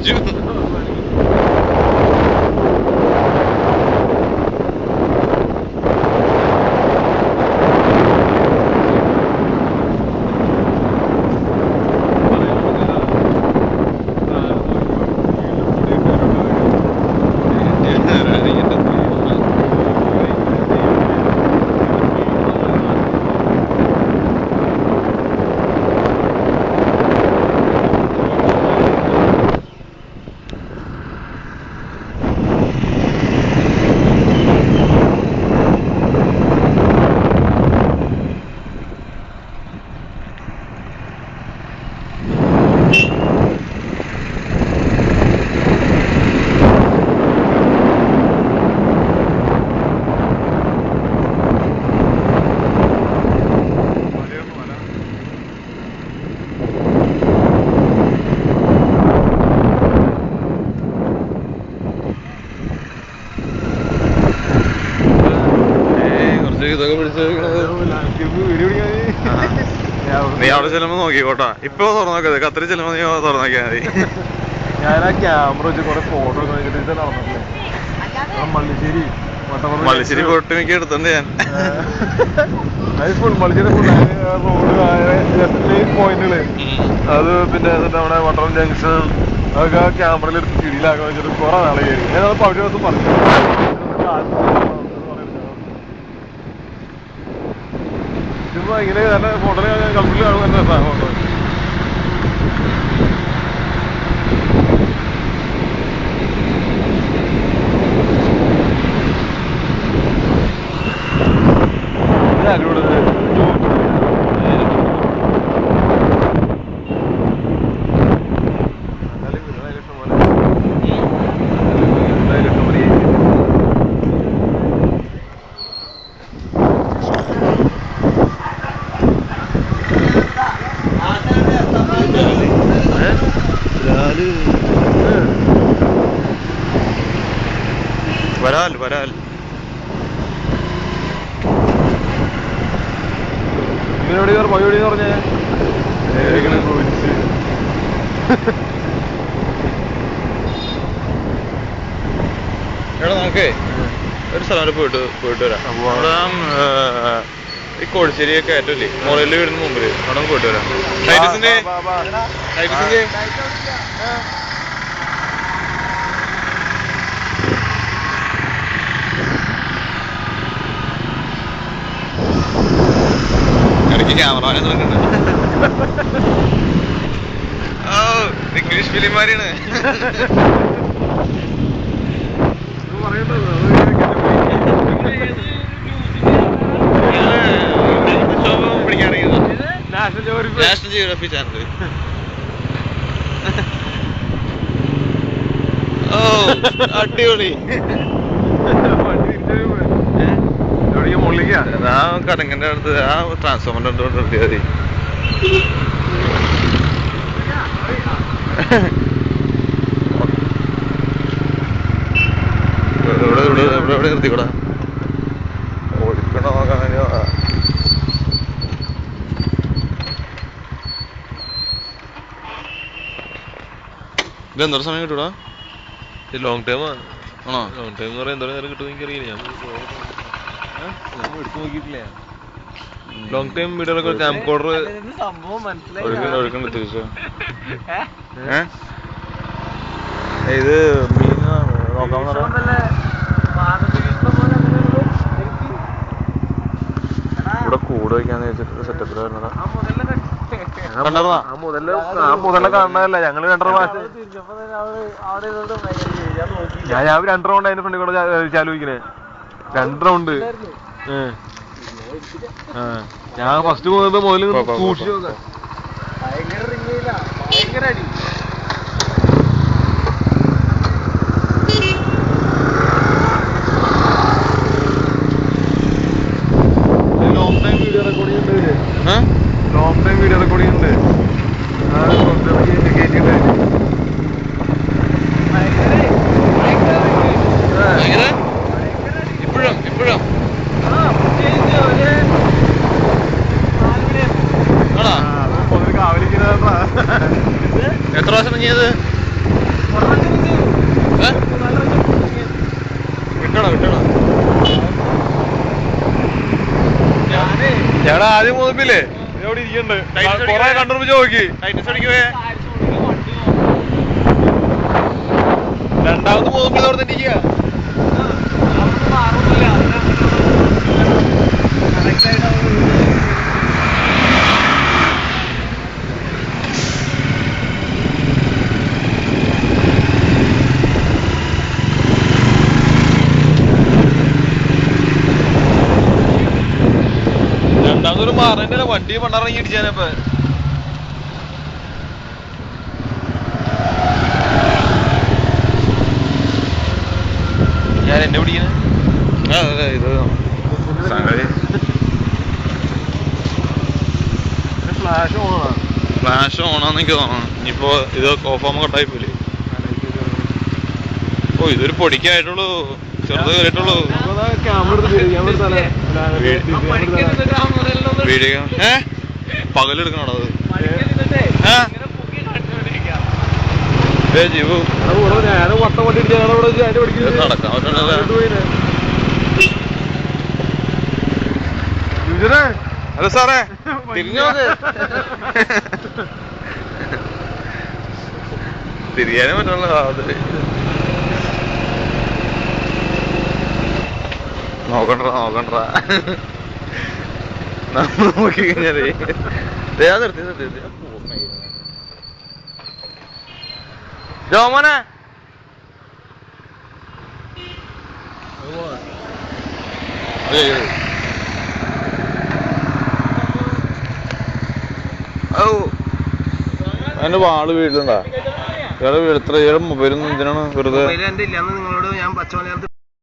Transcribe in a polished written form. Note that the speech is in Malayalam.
പിടിച്ചു. നീ അവിടെ ചെല്ലുമ്പോ നോക്കിക്കോട്ടാ. ഇപ്പൊ തുറന്നോക്കത്, ഖത്തറിൽ ചെല്ലുമ്പോ നീ തുറന്നോക്കിയാ മതി. ഞാൻ ആ ക്യാമറ വെച്ച് കുറെ ഫോട്ടോ നടന്നിട്ടില്ലേ മള്ളിശ്ശേരി മള്ളിശ്ശേരി പോയിട്ട് മിക്ക എടുത്തുണ്ട് ഞാൻ. ഫുൾ മള്ളിശ്ശേരി ഫുൾ റോഡ് പോയിന്റുകള് അത് പിന്നെ നമ്മുടെ വട്ടവട ജംഗ്ഷൻ അതൊക്കെ ആ ക്യാമറയിൽ എടുത്ത് പിടിയിലാക്കാൻ വെച്ചിട്ട് കുറെ നാളെ കയറി. ഞാൻ പകുതി ദിവസം പറഞ്ഞു ചുമ്മാ ഇങ്ങനെ നല്ല ഫോട്ടോ കമ്പ്യൂട്ടർ കാണുന്ന രസമാണ് ഫോട്ടോ. വരാൽ വരാൽ ഇവനോട് മയോടി പറഞ്ഞേ എടാ നമുക്ക് ഒരു സ്ഥലം വരെ പോയിട്ട് വരാം. അവിടെ ഈ കോഴിശ്ശേരിയൊക്കെ ഏറ്റവും മുളയിൽ വരുന്ന മുമ്പില് അവിടെ പോയിട്ട് വരാം. ഇടയ്ക്ക് ക്യാമറമാനെ നോക്കുന്നുണ്ട്. ഓ ഇംഗ്ലീഷ് ഫിലിമാരിയാണ്. National geography channel. ഓ അടിപൊളി. ആ കടങ്ങന്റെ അടുത്ത് ആ ട്രാൻസ്ഫോമറിന്റെ അടുത്ത് നിർത്തിയാൽ മതി. ഇവിടെ നിർത്തിക്കൂടാ. ഓടിക്കണ നോക്കാൻ ഇത് എന്തോരം സമയം കിട്ടൂടാ? ലോങ് ടൈം ആണോ? ലോങ് ടൈം എന്ന് പറയാൻ എന്തോരം നേരം കിട്ടുമെന്ന് എനിക്കറിയില്ല. ഞാൻ എടുത്തു നോക്കിയിട്ടില്ല. ലോങ് ടൈം വീഡിയോകളൊക്കെ ക്യാമ്പ് കോഡർ ഒഴുക്കണ്ട് തിരിച്ചു. ഇത് മീൻ നോക്കാവുന്ന ഇവിടെ കൂട് വയ്ക്കാന്ന് വെച്ചിട്ട് സെറ്റപ്പിൽ വരുന്നതാ. മുതല കാണാനല്ല ഞങ്ങള് 2 പ്രാവശ്യം ഞാൻ 2 റൗണ്ട് അതിന്റെ ഫ്രണ്ടിൽ കൂടെ ചാലോചിക്കണേ. 2 റൗണ്ട് ഞാൻ ഫസ്റ്റ് പോകുന്നത് മുതല് സൂക്ഷിച്ചു നോക്കാം. ലോങ് ടൈം വീഡിയോ റെക്കോർഡിംഗ് ഉണ്ട്. ലോങ് ടൈം വീഡിയോ റെക്കോർഡിംഗ് ഉണ്ട്. ഇപ്പോഴും എത്ര പ്രാവശ്യം ഇറങ്ങിയത്? ഞാൻ ആദ്യം പോകുമ്പില്ലേ ഇവിടെ ഇരിക്കുന്നുണ്ട് കൊറേ കണ്ടുപിടിച്ച് നോക്കി. രണ്ടാമത് പോകുമ്പോൾ അവിടെ തന്നെ ഇരിക്കുക. രണ്ടാമതൊരു മാറേണ്ട വണ്ടി പണ്ടിറങ്ങി ഇടിച്ചാനപ്പ. ഞാൻ എന്നെ പിടിക്കുന്നത് ഇത് സംഗതി ഫ്ലാഷ് ഓണാന്ന് എനിക്ക് തോന്നണം. ഇനിയിപ്പോ ഇത് ഓഫാകുമ്പോ കട്ടായി പോലെ. ഓ ഇതൊരു പൊടിക്കായിട്ടുള്ളൂ, ചെറുത് കയറിയിട്ടുള്ളൂ. വീഡിയോ പകലെടുക്കണോ അത്? ജീവു നടക്കാൻ പറ്റണല്ലേ? ഹലോ സാറേ, തിരിഞ്ഞോ? തിരിയാനേ പറ്റുള്ള അതില് നോക്കണ്ട നമ്മൾ നോക്കി കഴിഞ്ഞാലേ നിർത്തി ജോമോനെ അതിന്റെ വാള് വീട്ടിലുണ്ടാ? ഇയാള് എത്ര മൊബൈലൊന്നും എന്തിനാണ് വെറുതെ? നിങ്ങളോട് ഞാൻ പച്ച മലയാളത്തിൽ